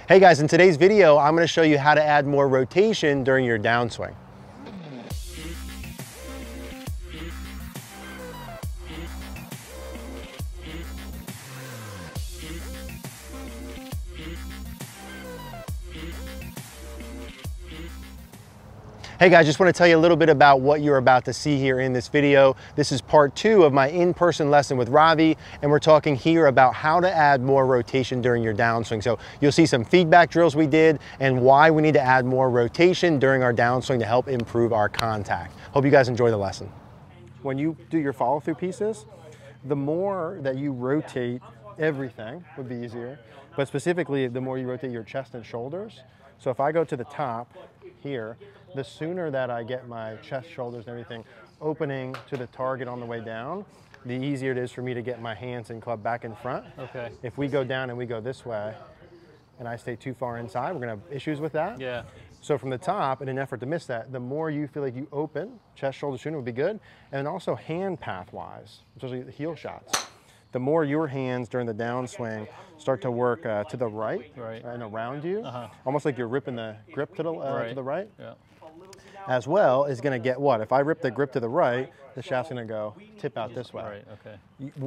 Hey guys, in today's video, I'm going to show you how to add more rotation during your downswing. Hey guys, just want to tell you a little bit about what you're about to see here in this video. This is part 2 of my in-person lesson with Ravi, and we're talking here about how to add more rotation during your downswing. So you'll see some feedback drills we did and why we need to add more rotation during our downswing to help improve our contact. Hope you guys enjoy the lesson. When you do your follow-through pieces, the more that you rotate everything would be easier, but specifically the more you rotate your chest and shoulders. So if I go to the top here, the sooner that I get my chest, shoulders, and everything opening to the target on the way down, the easier it is for me to get my hands and club back in front. Okay. If we go down and we go this way, and I stay too far inside, we're gonna have issues with that. Yeah. So from the top, in an effort to miss that, the more you feel like you open, chest, shoulders, sooner would be good. And also hand path-wise, especially the heel shots. The more your hands during the downswing start to work to the right, and around you, almost like you're ripping the grip to the right, as well is going to get what? If I rip the grip to the right, the shaft's going to go tip out this way.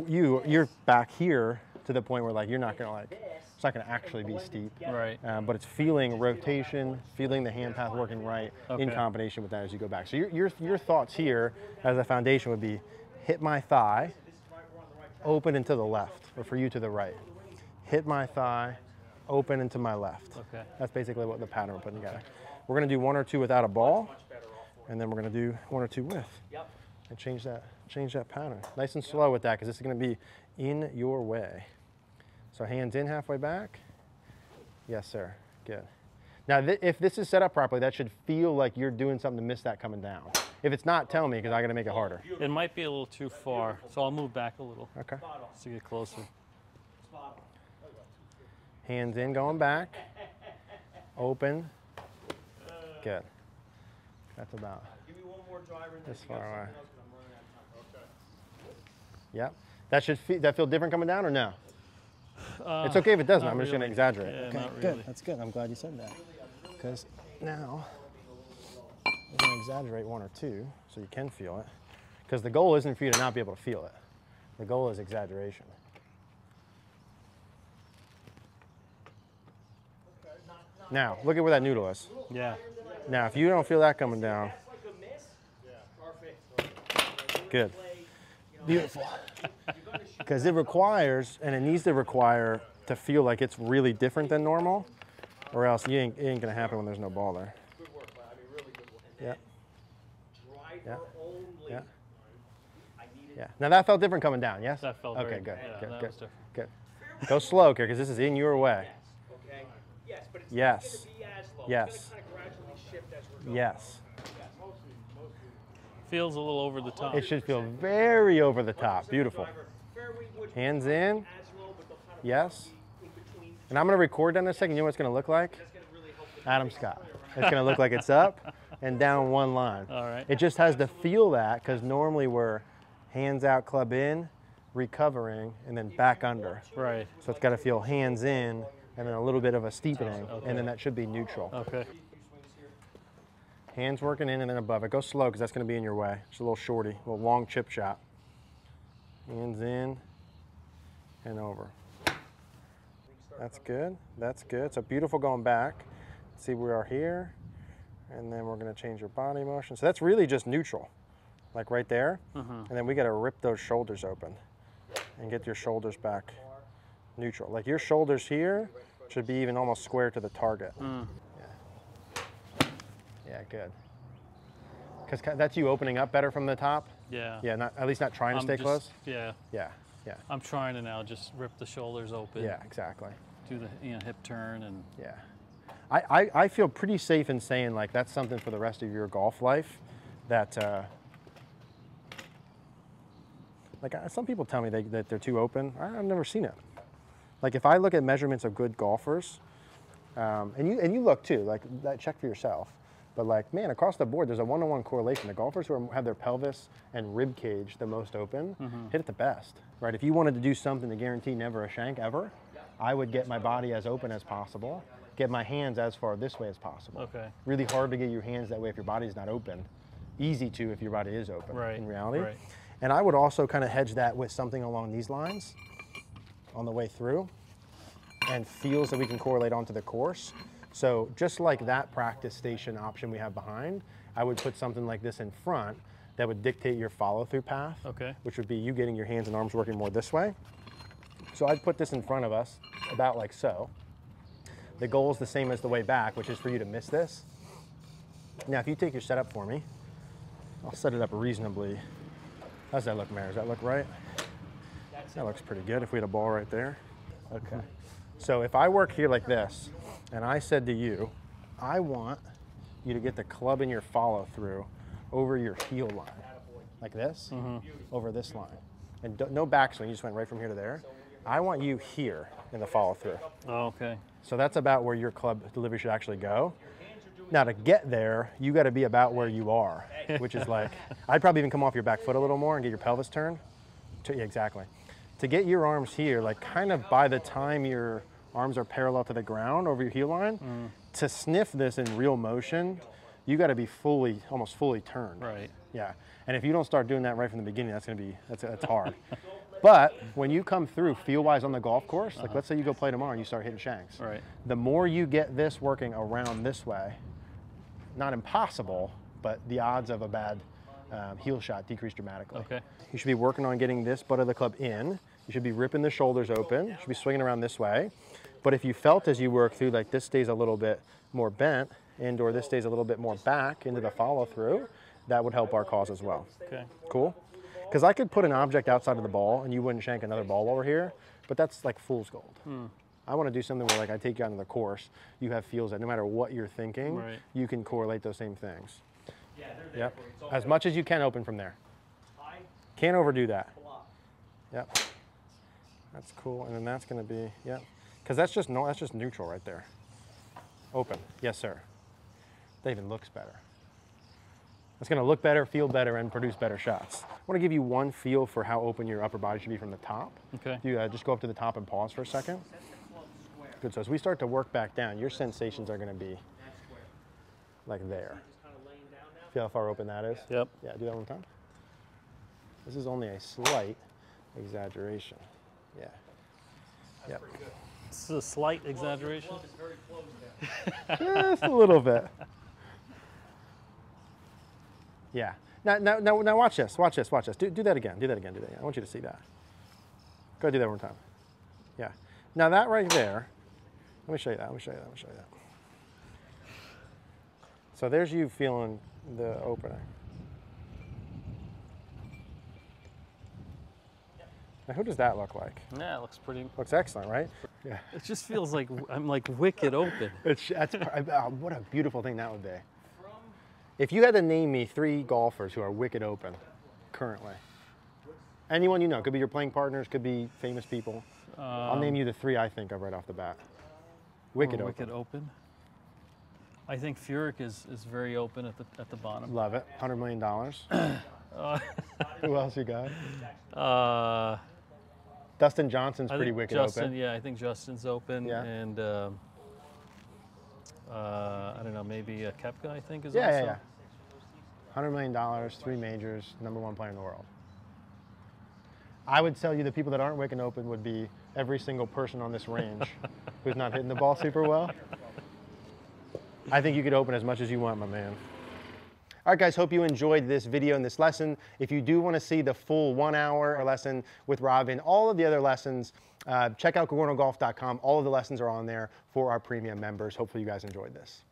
You're back here to the point where like you're not going to it's not going to actually be steep, but it's feeling rotation, feeling the hand path working right in combination with that as you go back. So your thoughts here as a foundation would be hit my thigh, open and to the left, or for you to the right. Hit my thigh, open and to my left. That's basically what the pattern we're putting together. We're gonna do 1 or 2 without a ball, and then we're gonna do 1 or 2 with. And change that pattern. Nice and slow with that, because this is gonna be in your way. So hands in halfway back. Yes, sir, good. Now, if this is set up properly, that should feel like you're doing something to miss that coming down. If it's not, tell me, because I got to make it harder. It might be a little too far, so I'll move back a little. Okay. To get closer. Hands in, going back. Open. Good. That's about this far away. Yep. That feel different coming down or no? It's okay if it doesn't. I'm just going to exaggerate. Yeah, okay, not good. Really. That's good. I'm glad you said that. Because now we're going to exaggerate 1 or 2 so you can feel it. Because the goal isn't for you to not be able to feel it. The goal is exaggeration. Now, look at where that noodle is. Yeah. Now, if you don't feel that coming down, good. Beautiful. Because it requires, and it needs to require, to feel like it's really different than normal, or else it ain't going to happen when there's no ball there. Yeah. Yeah. Yeah. Yeah. Now that felt different coming down, yes? That felt okay, good. Yeah, Good. that Good. was different. Good. Go slow, here, because this is in your way. Yes. Yes. Yes. Feels a little over the top. It should feel very over the top. Beautiful. Hands in. Yes. And I'm going to record that in a second. You know what it's going to look like? Adam Scott. It's going to look like it's up and down one line. All right. It just has to feel that, because normally we're hands out, club in, recovering, and then back under. Right. So it's got to feel hands in and then a little bit of a steepening, and then that should be neutral. Okay. Hands working in and then above it. Go slow, because that's going to be in your way. Just a little shorty, a little long chip shot. Hands in and over. That's good. That's good. So beautiful going back. See, we are here, and then we're going to change your body motion. So that's really just neutral, like right there. And then we got to rip those shoulders open and get your shoulders back neutral. Like your shoulders here should be even almost square to the target. Yeah, good. Because that's you opening up better from the top? Yeah. Yeah, at least not trying to stay close? Yeah. Yeah, yeah. I'm trying to now just rip the shoulders open. Yeah, exactly. Do the hip turn and... Yeah. I feel pretty safe in saying like that's something for the rest of your golf life that, like some people tell me that they're too open. I've never seen it. Like if I look at measurements of good golfers, and you look too, like check for yourself. But like, man, across the board, there's a one-to-one correlation. The golfers who have their pelvis and rib cage the most open hit it the best, right? If you wanted to do something to guarantee never a shank ever, I would get my body as open as possible, get my hands as far this way as possible. Okay. Really hard to get your hands that way if your body's not open. Easy to if your body is open in reality. Right. And I would also kind of hedge that with something along these lines on the way through, and feels that we can correlate onto the course. So just like that practice station option we have behind, I would put something like this in front that would dictate your follow-through path, which would be you getting your hands and arms working more this way. So I'd put this in front of us about like so. The goal is the same as the way back, which is for you to miss this. Now, if you take your setup for me, I'll set it up reasonably. How's that look, Mary? Does that look right? That looks pretty good if we had a ball right there. Okay. So if I work here like this, and I said to you, I want you to get the club in your follow through over your heel line, like this, over this line. And no backswing, you just went right from here to there. I want you here in the follow through. Oh, okay. So that's about where your club delivery should actually go. Now to get there, you gotta be about where you are, which is like, I'd probably even come off your back foot a little more and get your pelvis turned. Yeah, exactly. To get your arms here, like kind of by the time your arms are parallel to the ground over your heel line, to sniff this in real motion, you got to be almost fully turned. Right. Yeah. And if you don't start doing that right from the beginning, that's hard. But when you come through feel-wise on the golf course, like let's say you go play tomorrow and you start hitting shanks. Right. The more you get this working around this way, not impossible, but the odds of a bad heel shot decrease dramatically. Okay. You should be working on getting this butt of the club in. You should be ripping the shoulders open. You should be swinging around this way. But if you felt as you work through, like this stays a little bit more bent and or this stays a little bit more back into the follow through, that would help our cause as well. Okay. Cool? Because I could put an object outside of the ball and you wouldn't shank another ball while we're here, but that's like fool's gold. I want to do something where like I take you out on the course, you have feels that no matter what you're thinking, you can correlate those same things. Yeah, they're there. As much as you can open from there. Can't overdo that. Yep. That's cool. And then that's going to be, yep. Because that's just neutral right there. Open. Yes, sir. That even looks better. It's going to look better, feel better, and produce better shots. I want to give you one feel for how open your upper body should be from the top. Okay. You just go up to the top and pause for a second. Good. So as we start to work back down, your sensations are going to be like there. Feel how far open that is? Yep. Yeah, do that one more time. This is only a slight exaggeration. Yeah. Yep. This is a slight exaggeration? Just a little bit. Yeah. Now watch this. Watch this. Watch this. Do that again. Do that again. Do that again. I want you to see that. Go do that one more time. Yeah. Now that right there. Let me show you that. Let me show you that. Let me show you that. So there's you feeling the opening. Now who does that look like? Yeah, it looks pretty. Looks excellent, right? Yeah. It just feels like I'm like wicked open. What a beautiful thing that would be. If you had to name me 3 golfers who are wicked open currently, anyone you know, could be your playing partners, could be famous people. I'll name you the 3 I think of right off the bat. Wicked open. Wicked open. I think Furyk is very open at the bottom. Love it. $100 million. Who else you got? Dustin Johnson's pretty wicked open. Yeah, I think Justin's open. Yeah. And I don't know, maybe Koepka I think is also. Yeah. $100 million, 3 majors, #1 player in the world. I would tell you the people that aren't wicked open would be every single person on this range who's not hitting the ball super well. I think you could open as much as you want, my man. All right, guys, hope you enjoyed this video and this lesson. If you do want to see the full 1-hour lesson with Ravi and all of the other lessons, check out CogornoGolf.com. All of the lessons are on there for our premium members. Hopefully you guys enjoyed this.